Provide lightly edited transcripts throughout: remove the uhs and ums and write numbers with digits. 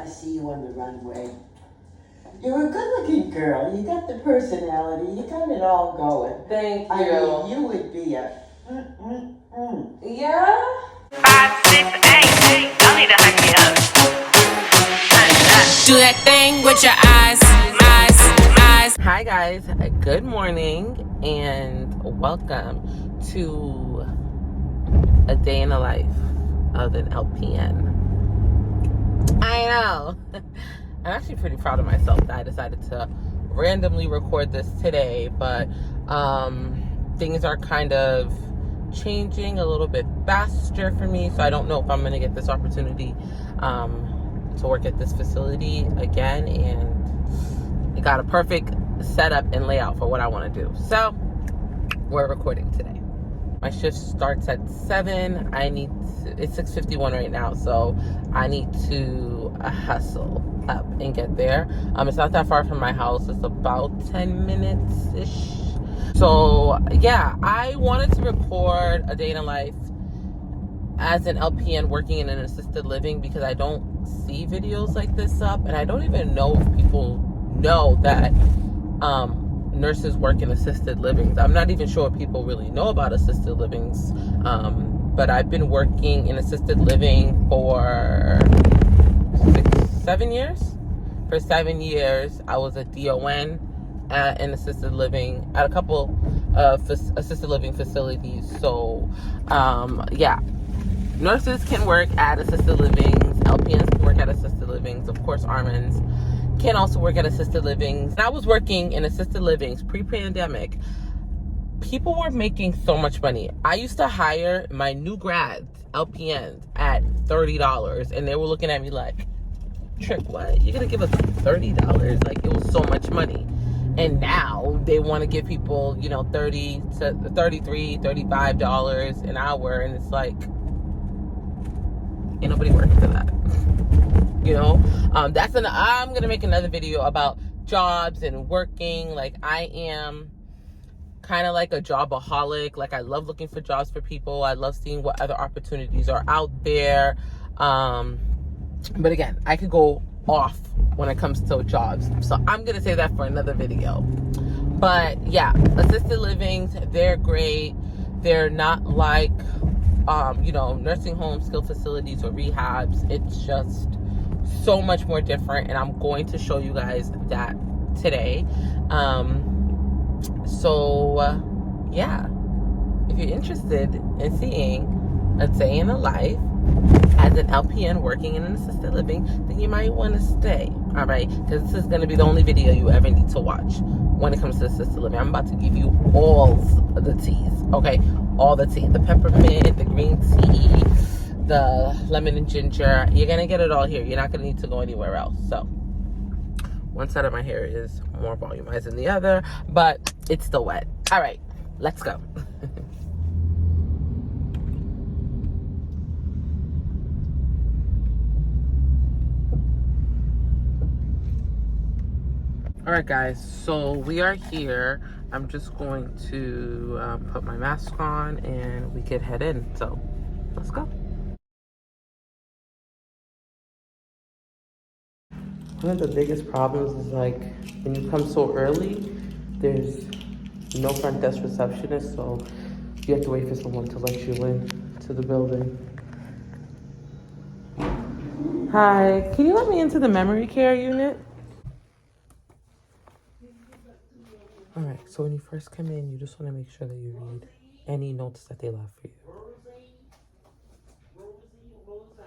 see you on the runway. You're a good-looking girl. You got the personality. You got it all going. Thank you. I mean, you would be a Yeah? 5, 6, 8. Y'all need to hunt me up. Do that thing with your eyes, eyes. Hi guys, good morning and welcome to a day in the life of an LPN. I know. I'm actually pretty proud of myself that I decided to randomly record this today, but things are kind of changing a little bit faster for me, so I don't know if I'm going to get this opportunity to work at this facility again, and it got a perfect setup and layout for what I want to do. So we're recording today. My shift starts at 7. It's 6:51 right now, so I need to hustle up and get there. It's not that far from my house. It's about 10 minutes ish. So yeah, I wanted to record a day in a life as an LPN working in an assisted living because I don't see videos like this up, and I don't even know if people know that nurses work in assisted livings. I'm not even sure if people really know about assisted livings, but I've been working in assisted living for 7 years. For 7 years, I was a DON at an assisted living, at a couple of assisted living facilities. So, yeah. Nurses can work at assisted livings. LPNs can work at assisted livings. Of course, RNs can also work at assisted livings. And I was working in assisted livings pre-pandemic. People were making so much money. I used to hire my new grads, LPNs, at $30. And they were looking at me like, Trick, what? You're going to give us $30? Like, it was so much money. And now they want to give people, $30 to $33, $35 an hour. And it's like, ain't nobody working for that. I'm gonna make another video about jobs and working. Like, I am kind of like a jobaholic. Like, I love looking for jobs for people. I love seeing what other opportunities are out there. But again, I could go off when it comes to jobs, so I'm gonna say that for another video. But yeah, assisted livings, they're great. They're not like nursing homes, skilled facilities, or rehabs. It's just so much more different, and I'm going to show you guys that today. Yeah, if you're interested in seeing a day in the life as an LPN working in an assisted living, then you might want to stay, all right? Because this is going to be the only video you ever need to watch when it comes to assisted living. I'm about to give you all the teas, okay? All the tea, the peppermint, the green tea, the lemon and ginger. You're going to get it all here. You're not going to need to go anywhere else. So one side of my hair is more volumized than the other, but it's still wet. All right, let's go. All right, guys, so we are here. I'm just going to put my mask on and we can head in. So let's go. One of the biggest problems is, like, when you come so early, there's no front desk receptionist, so you have to wait for someone to let you in to the building. Hi, can you let me into the memory care unit? All right, so when you first come in, you just want to make sure that you read any notes that they left for you.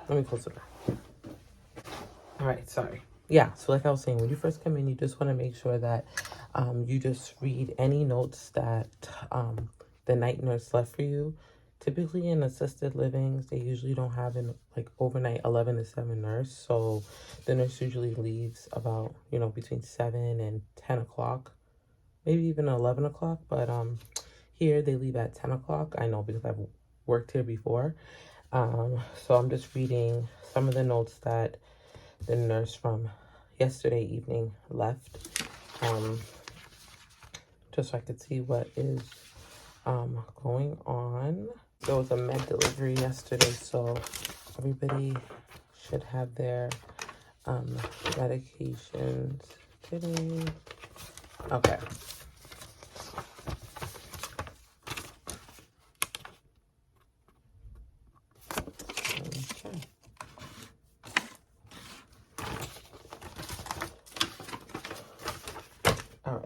Let me close it back. All right, sorry. Yeah, so like I was saying, when you first come in, you just want to make sure that you just read any notes that the night nurse left for you. Typically in assisted livings, they usually don't have an overnight 11 to 7 nurse. So the nurse usually leaves about, between 7 and 10 o'clock. Maybe even 11 o'clock, but here they leave at 10 o'clock. I know because I've worked here before. So I'm just reading some of the notes that the nurse from yesterday evening left, just so I could see what is going on. There was a med delivery yesterday, so everybody should have their medications today. Okay. All right.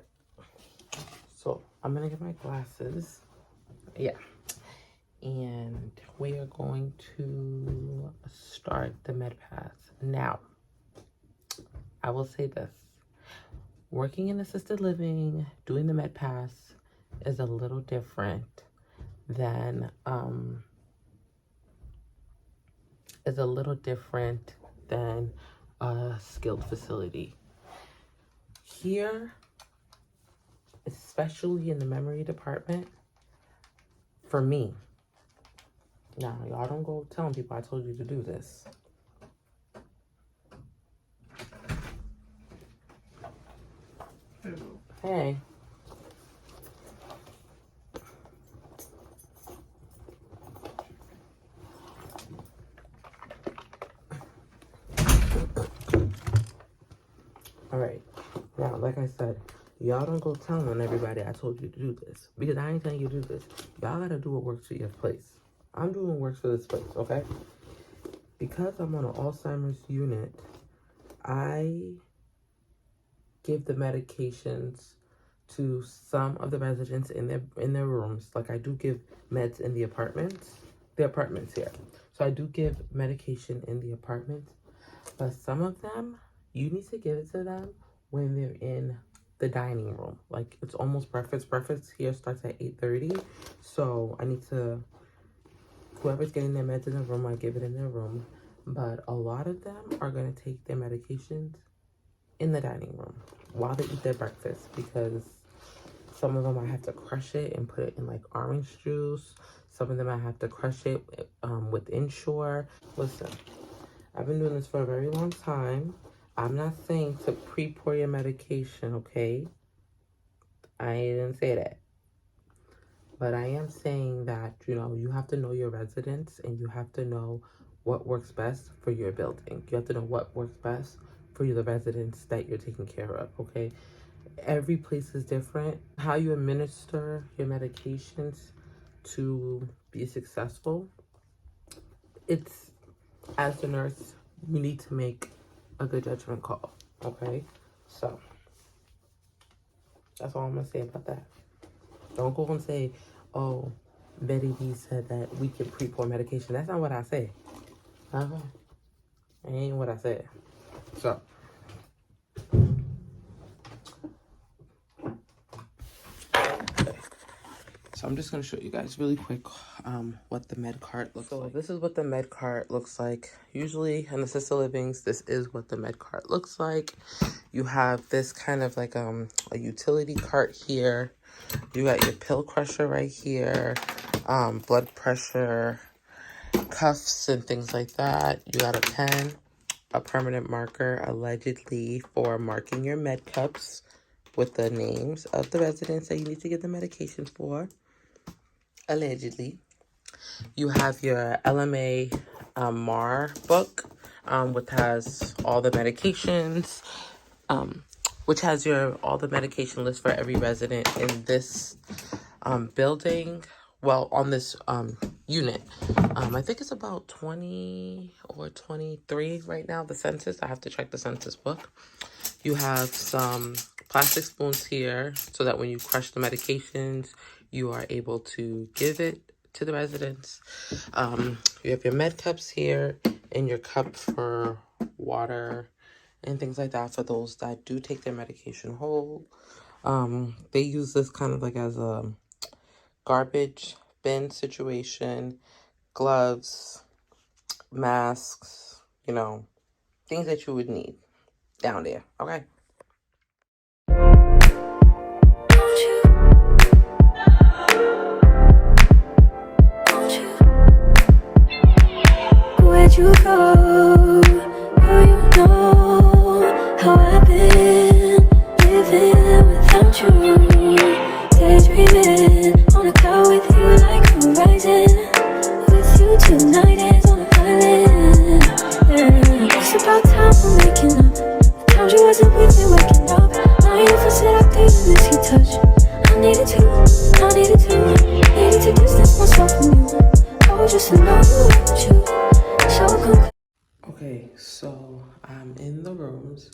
So I'm gonna get my glasses. Yeah. And we are going to start the med pass. Now, I will say this. Working in assisted living, doing the med pass is a little different than a skilled facility. Here, especially in the memory department, for me, now y'all don't go telling people I told you to do this. Hey. All right. Now, like I said, y'all don't go telling everybody I told you to do this. Because I ain't telling you to do this. Y'all gotta do what works for your place. I'm doing what works for this place, okay? Because I'm on an Alzheimer's unit, I give the medications to some of the residents in their rooms. Like I do give meds in the apartments here. So I do give medication in the apartments, but some of them, you need to give it to them when they're in the dining room. Like it's almost breakfast. Breakfast here starts at 8:30. So I need to, whoever's getting their meds in the room, I give it in their room. But a lot of them are gonna take their medications in the dining room while they eat their breakfast, because some of them I have to crush it and put it in like orange juice. Some of them I have to crush it with Ensure. Listen, I've been doing this for a very long time. I'm not saying to pre-pour your medication, okay? I didn't say that. But I am saying that, you know, you have to know your residents and you have to know what works best for your building. You have to know what works best for the residents that you're taking care of, okay? Every place is different. How you administer your medications to be successful, it's, as the nurse, you need to make a good judgment call, okay? So, that's all I'm gonna say about that. Don't go and say, oh, Betty B said that we can pre-pour medication. That's not what I said. Okay? That ain't what I said. So, so I'm just gonna show you guys really quick what the med cart looks like. This is what the med cart looks like. Usually in assisted livings, this is what the med cart looks like. You have this kind of like a utility cart here. You got your pill crusher right here, blood pressure, cuffs and things like that. You got a pen, a permanent marker, allegedly for marking your med cups with the names of the residents that you need to get the medication for, allegedly. You have your LMA MAR book, which has all the medications, which has all the medication list for every resident in this building. Well, on this unit. I think it's about 20 or 23 right now, the census. I have to check the census book. You have some plastic spoons here so that when you crush the medications, you are able to give it to the residents. You have your med cups here and your cup for water and things like that for those that do take their medication whole. They use this kind of like as a garbage bin situation, gloves, masks, you know, things that you would need down there, okay? Where'd you go? Oh, you know how I've been living without you. Daydreaming on a cloud with you like horizon. With you tonight is on an island. Yeah. It's about time we're making with you. So conclusive. Okay, so I'm in the rooms.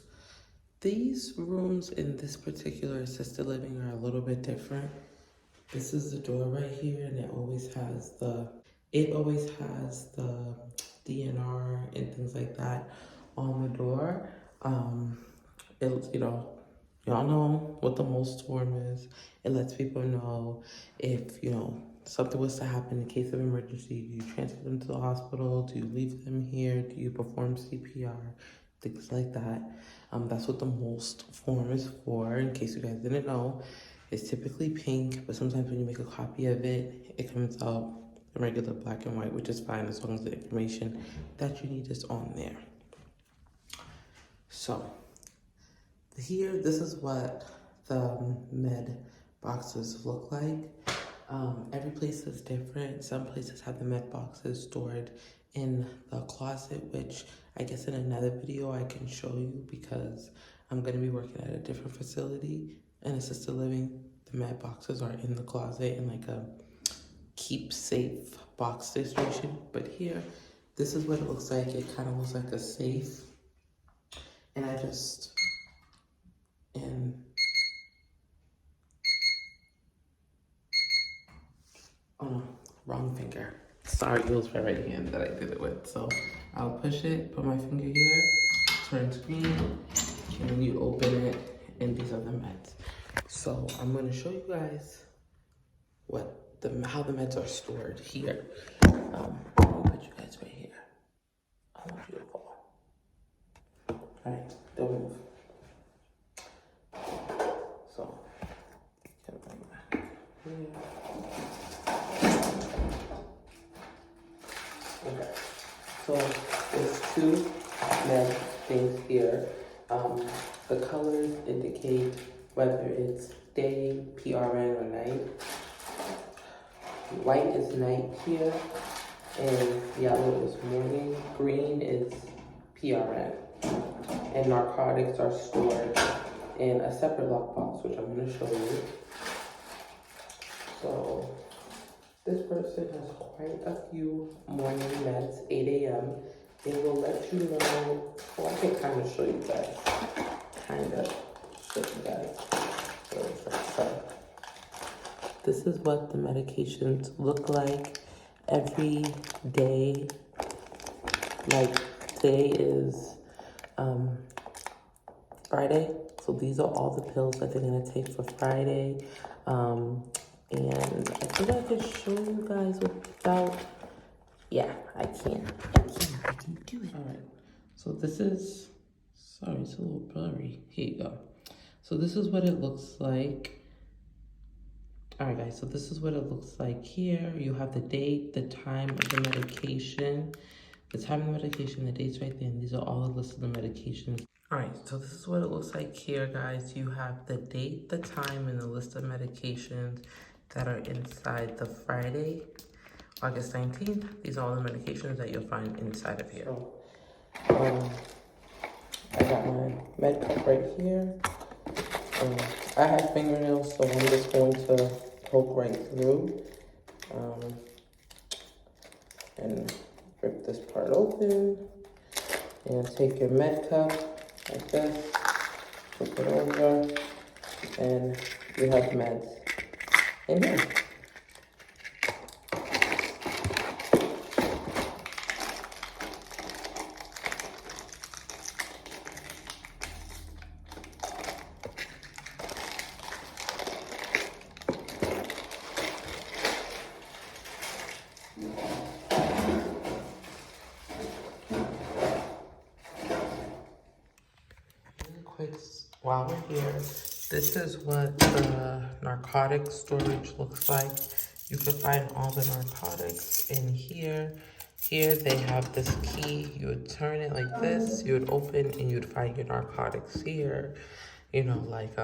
These rooms in this particular assisted living are a little bit different. This is the door right here, and it always has the DNR and things like that on the door. Y'all know what the most form is. It lets people know if, something was to happen in case of emergency. Do you transfer them to the hospital? Do you leave them here? Do you perform CPR? Things like that. That's what the most form is for, in case you guys didn't know. It's typically pink, but sometimes when you make a copy of it, it comes out in regular black and white, which is fine as long as the information that you need is on there. So, here, this is what the med boxes look like. Every place is different. Some places have the med boxes stored in the closet, which I guess in another video I can show you because I'm going to be working at a different facility in assisted living. The med boxes are in the closet in like a keep safe box situation. But here, this is what it looks like. It kind of looks like a safe. And oh no, wrong finger. Sorry, it was my right hand that I did it with. So I'll push it, put my finger here, turn screen, and then you open it, and these are the meds. So I'm gonna show you guys how the meds are stored here. Let me put you guys right here. I want you to fall. All right, don't move. So, okay, so there's two med things here. The colors indicate whether it's day, PRN, or night. White is night here, and yellow is morning. Green is PRN. And narcotics are stored in a separate lockbox, which I'm going to show you. So this person has quite a few morning meds, 8 a.m. It will let you know, well, I can kind of show you guys. So this is what the medications look like every day. Like today is Friday, so these are all the pills that they're gonna take for Friday. And I think I can show you guys without, yeah, I can do it. All right, so this is, sorry, it's a little blurry. Here you go. So this is what it looks like. All right, guys, so this is what it looks like here. You have the date, the time of the medication, the date's right there, and these are all the list of the medications. All right, so this is what it looks like here, guys. You have the date, the time, and the list of medications that are inside the Friday, August 19th. These are all the medications that you'll find inside of here. So, I got my med cup right here. I have fingernails, so I'm just going to poke right through and rip this part open and take your med cup like this, flip it over, and you have meds in here. While we're here, this is what the narcotics storage looks like. You can find all the narcotics in here. Here they have this key. You would turn it like this, you would open, and you'd find your narcotics here. You know, like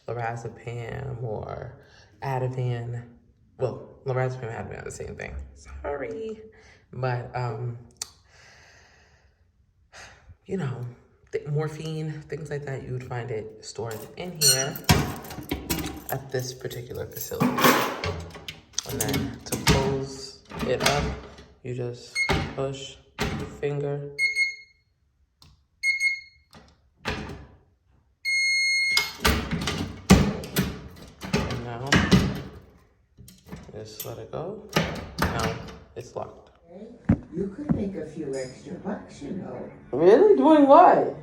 lorazepam or Ativan. Well, lorazepam and Ativan are the same thing. Sorry. But, you know, morphine, things like that, you would find it stored in here at this particular facility. And then to close it up, You just push your finger. And now, just let it go. Now it's locked. You could make a few extra bucks, you know. Really? Doing what?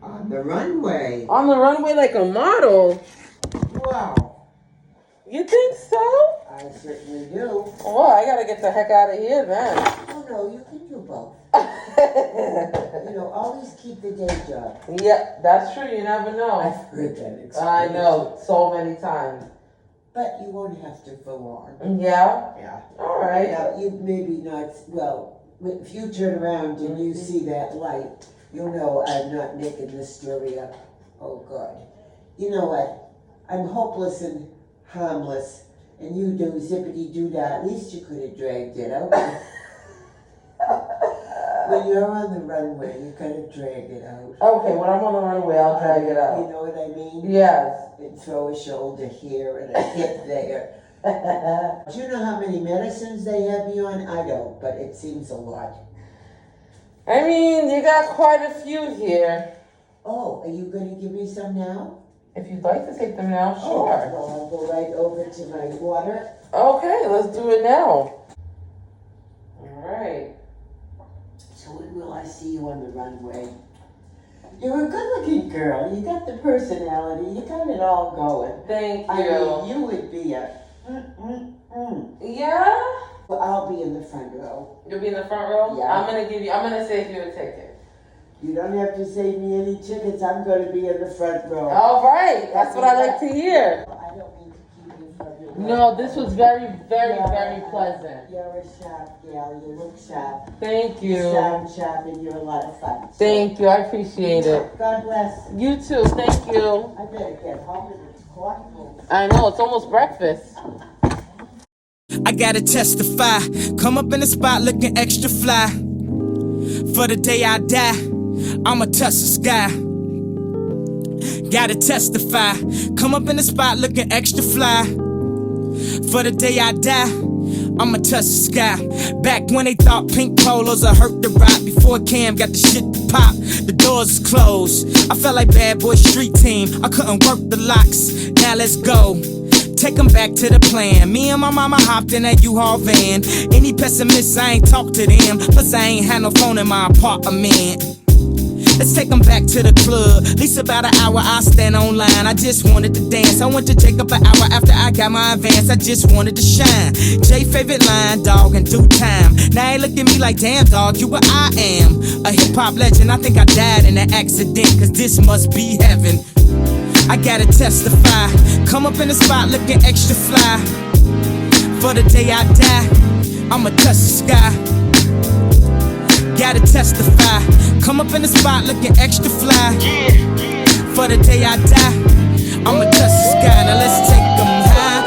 On the runway. On the runway like a model? Wow. You think so? I certainly do. Oh, I gotta get the heck out of here then. Oh no, you can do both. You know, always keep the day job. Yeah, that's true. You never know. I've heard that expression. I know, so many times. But you won't have to for long. Yeah? Yeah. All right. Now, you maybe not, well, if you turn around and you see that light, you'll know I'm not making this story up. Oh, God. You know what? I'm hopeless and harmless, and you do zippity-doo-dah. At least you could have dragged it out. When you're on the runway, you gotta drag it out. Okay, when I'm on the runway, I'll drag it You out. know what I mean? Yes. And throw a shoulder here and a hip there. Do you know how many medicines they have me on? I don't, but it seems a lot. I mean, you got quite a few here. Oh, are you gonna give me some now? If you'd like to take them now, Oh, sure. well, I'll go right over to my water. Okay, let's do it now. All right. So when will I see you on the runway? You're a good-looking girl. You got the personality. You got it all going. Thank you. I mean, you would be a Yeah? Well, I'll be in the front row. You'll be in the front row? Yeah. I'm gonna save you a ticket. You don't have to save me any tickets. I'm going to be in the front row. All right. That's what I like to hear. I don't mean to keep you from your No, this was very, very, Yeah. very pleasant. You're a sharp gal. You look sharp. Thank You you. sound sharp, and you're a lot of fun. So, Thank you. I appreciate it. God bless. You too. Thank you. I better get home and it's thoughtful. I know. It's almost breakfast. I gotta testify. Come up in the spot looking extra fly. For the day I die, I'ma touch the sky. Gotta testify. Come up in the spot looking extra fly. For the day I die, I'ma touch the sky. Back when they thought pink polos would hurt the rock. Before Cam got the shit to pop, the doors is closed. I felt like bad boy street team. I couldn't work the locks. Now let's go. Take 'em back to the plan. Me and my mama hopped in that U-Haul van. Any pessimists, I ain't talk to them. Plus I ain't had no phone in my apartment. Let's take 'em back to the club. At least about an hour I stand online. I just wanted to dance. I went to Jacob an hour after I got my advance. I just wanted to shine. Jay favorite line, dog, in due time. Now he look at me like, damn, dog, you what I am. A hip-hop legend. I think I died in an accident, cause this must be heaven. I gotta testify. Come up in the spot looking extra fly. For the day I die, I'ma touch the sky. Gotta testify. Come up in the spot looking extra fly. For the day I die, I'ma touch the sky. Now let's take 'em high.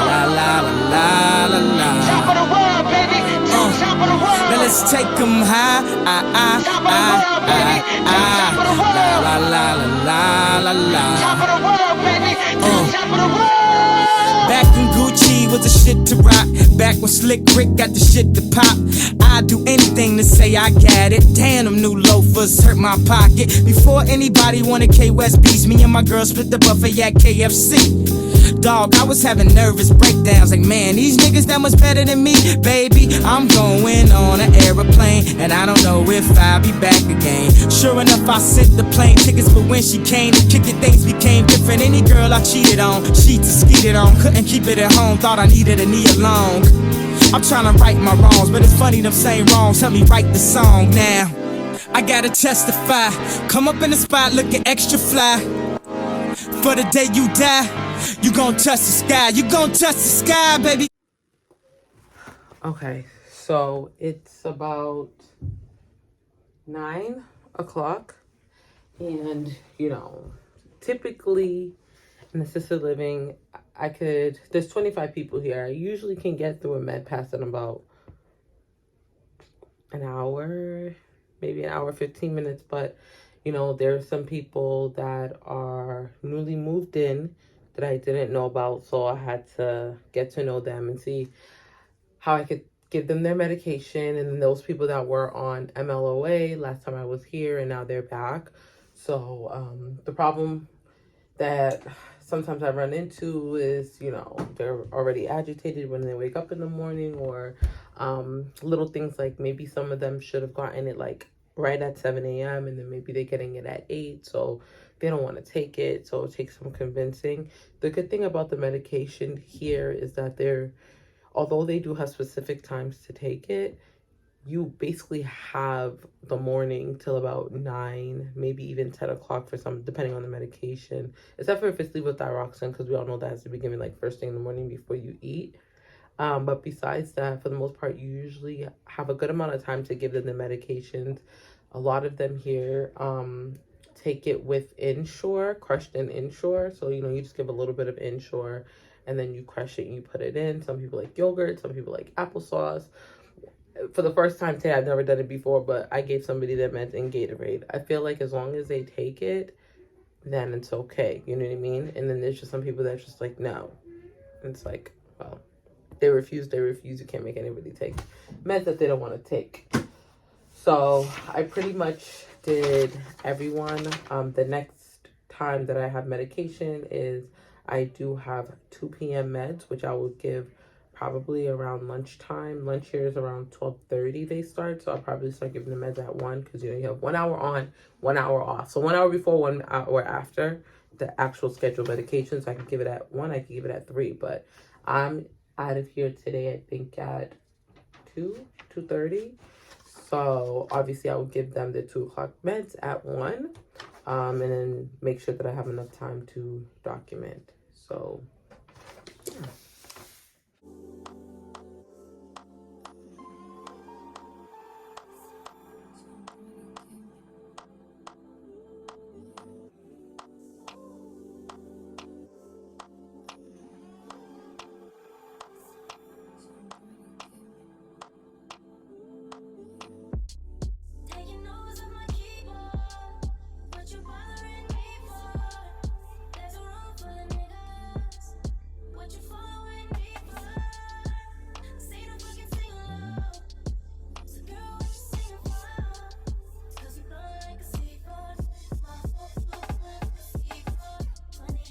La la la la la. Now let's take 'em high. La la la la la. Back in Gucci was the shit to rock. Back when Slick Rick got the shit to pop. I'd do anything to say I got it. Damn, them new loafers hurt my pocket. Before anybody wanted K-West beats, me and my girl split the buffet at KFC. Dog, I was having nervous breakdowns. Like, man, these niggas that much better than me. Baby, I'm going on an aeroplane, and I don't know if I'll be back again. Sure enough, I sent the plane tickets, but when she came to kick it, things became different. Any girl I cheated on, she skeeted on. Couldn't keep it at home, thought I needed a knee along. I'm trying to right my wrongs, but it's funny them same wrongs help me write the song now. I gotta testify. Come up in the spot looking extra fly. For the day you die, you gon' touch the sky. You gon' touch the sky, baby. Okay, so it's about 9 o'clock. And, you know, typically in assisted living, there's 25 people here. I usually can get through a med pass in about an hour, maybe an hour, 15 minutes. But, you know, there are some people that are newly moved in that I didn't know about. So I had to get to know them and see how I could give them their medication, and then those people that were on MLOA last time I was here and now they're back. So the problem that sometimes I run into is, you know, they're already agitated when they wake up in the morning, or little things like maybe some of them should have gotten it like right at 7 a.m. and then maybe they're getting it at 8, so they don't want to take it, so it takes some convincing. The good thing about the medication here is that although they do have specific times to take it, you basically have the morning till about 9, maybe even 10 o'clock for some, depending on the medication. Except for if it's levothyroxine, because we all know that has to be given like first thing in the morning before you eat. But besides that, for the most part, you usually have a good amount of time to give them the medications. A lot of them here take it with Ensure, crushed in Ensure. So, you know, you just give a little bit of Ensure and then you crush it and you put it in. Some people like yogurt, some people like applesauce. For the first time today, I've never done it before, but I gave somebody that meds in Gatorade. I feel like as long as they take it, then it's okay. You know what I mean? And then there's just some people that's just like, no. And it's like, well, they refuse. You can't make anybody take meds that they don't want to take. So I pretty much did everyone. The next time that I have medication is I do have 2 p.m. meds, which I will give probably around lunchtime. Lunch here is around 12:30 they start, so I'll probably start giving the meds at 1, because you know you have 1 hour on, 1 hour off. So 1 hour before, 1 hour after the actual scheduled medications. I can give it at 1, I can give it at 3, but I'm out of here today, I think at 2:30. So obviously I will give them the 2 o'clock meds at 1, and then make sure that I have enough time to document. So yeah. Taking notes on my keyboard. What you bothering me for? There's a room full of niggas. What you following me for? Say the fucking sing along. So girl, what you singing for? 'Cause you blow like a seaboard. My seaboard. Money,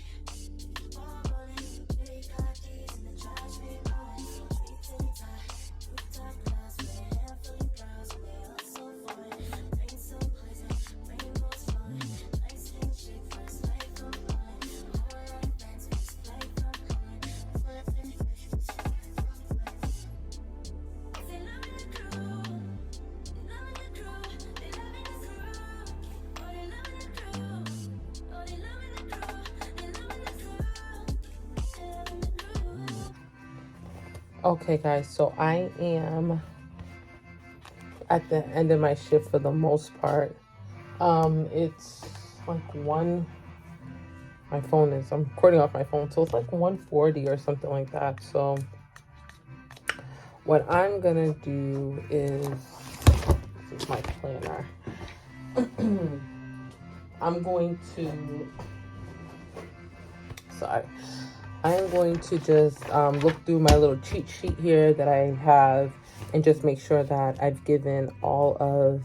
all rolling. Big car keys in the trash, big rolling. Sweet to the top. Rooftop glass with a handful of girls. We all so foreign. Rain so poison. Rainbows falling. Nice skin chick, first light from falling. Whole life bands, we just play from calling. First thing, they loving the crew. They loving the crew. They loving the crew. Oh, they loving the crew. Oh, they loving the crew. They loving the crew. They loving the crew. Okay guys, so I am at the end of my shift for the most part. It's like I'm recording off my phone, so it's like 1:40 or something like that. So what I'm gonna do is, this is my planner. I'm going to just look through my little cheat sheet here that I have and just make sure that I've given all of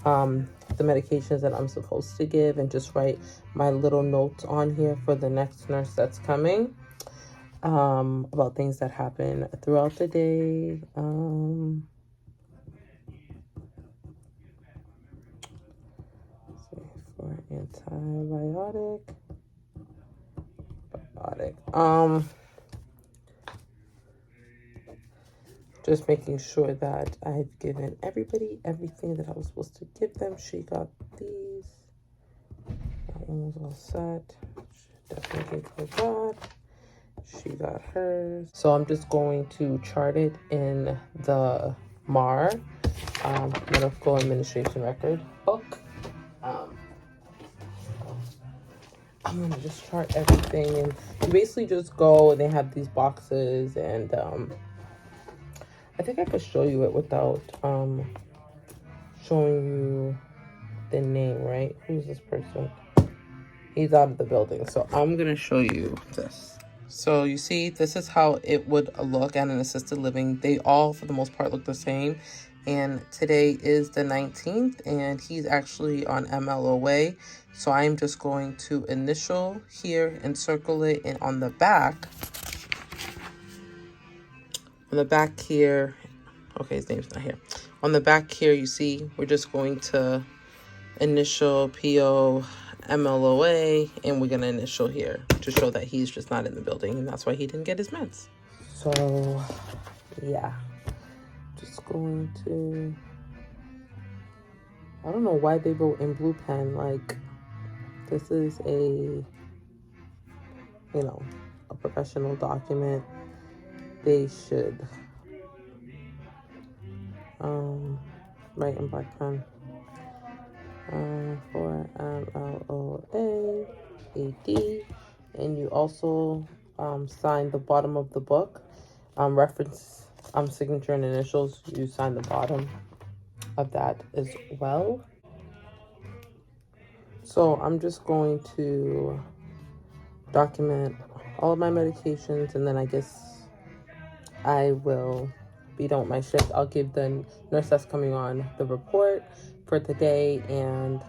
the medications that I'm supposed to give, and just write my little notes on here for the next nurse that's coming, about things that happen throughout the day. For antibiotic. Just making sure that I've given everybody everything that I was supposed to give them. She got these. That one was all set. She definitely gave her that. She got hers. So I'm just going to chart it in the MAR, medical administration record book. I'm gonna just chart everything, and you basically just go and they have these boxes, and I think I could show you it without showing you the name, right? Who's this person? He's out of the building, so I'm gonna show you this. So you see, this is how it would look at an assisted living. They all, for the most part, look the same. And today is the 19th, and he's actually on MLOA. So I'm just going to initial here and circle it. And on the back here, okay, his name's not here. On the back here, you see, we're just going to initial PO MLOA, and we're gonna initial here to show that he's just not in the building, and that's why he didn't get his meds. So yeah, just going to, I don't know why they wrote in blue pen, like this is a, you know, a professional document. They should write in black pen. For MLOA AD, and you also sign the bottom of the book, reference signature and initials. You sign the bottom of that as well. So I'm just going to document all of my medications, and then I guess I will be done with my shift. I'll give the nurse that's coming on the report for today, and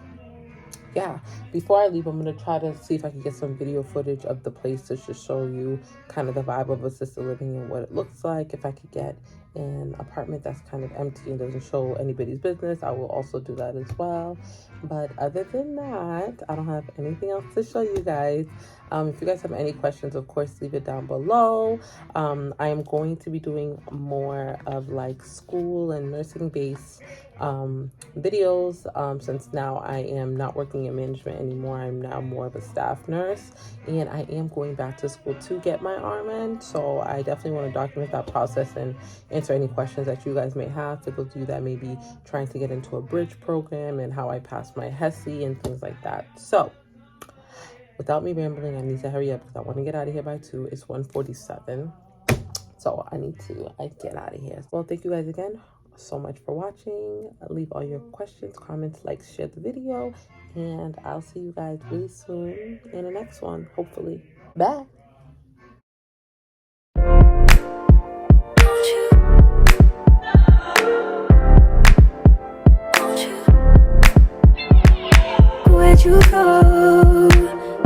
yeah, before I leave, I'm gonna try to see if I can get some video footage of the place to just show you kind of the vibe of assisted living and what it looks like. If I could get an apartment that's kind of empty and doesn't show anybody's business, I will also do that as well. But other than that, I don't have anything else to show you guys. If you guys have any questions, of course, leave it down below. I am going to be doing more of like school and nursing based videos, since now I am not working in management anymore. I'm now more of a staff nurse, and I am going back to school to get my RN. So I definitely want to document that process and answer any questions that you guys may have, for those of you that may be trying to get into a bridge program, and how I passed my HESI and things like that. So without me rambling, I need to hurry up because I want to get out of here by 2. It's 1:47. So I need to get out of here. Well, thank you guys again so much for watching. Leave all your questions, comments, likes, share the video, and I'll see you guys really soon in the next one, hopefully. Bye. Where'd you go?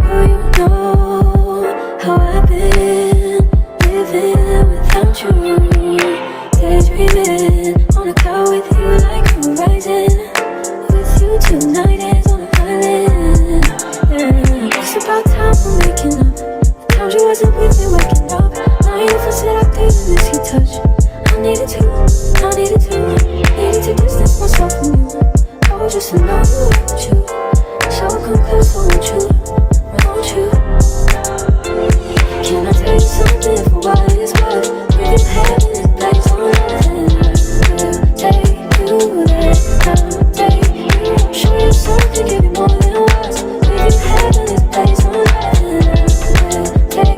Girl, you know how I've been living without you. Daydreaming on a cloud with you like horizon. With you tonight is on an island. Yeah. It's about time we're making up. The times you wasn't with me waking up. Now you for seductive and this you touch. I needed to distance myself from you. I was just in love with you. So come close, I want you.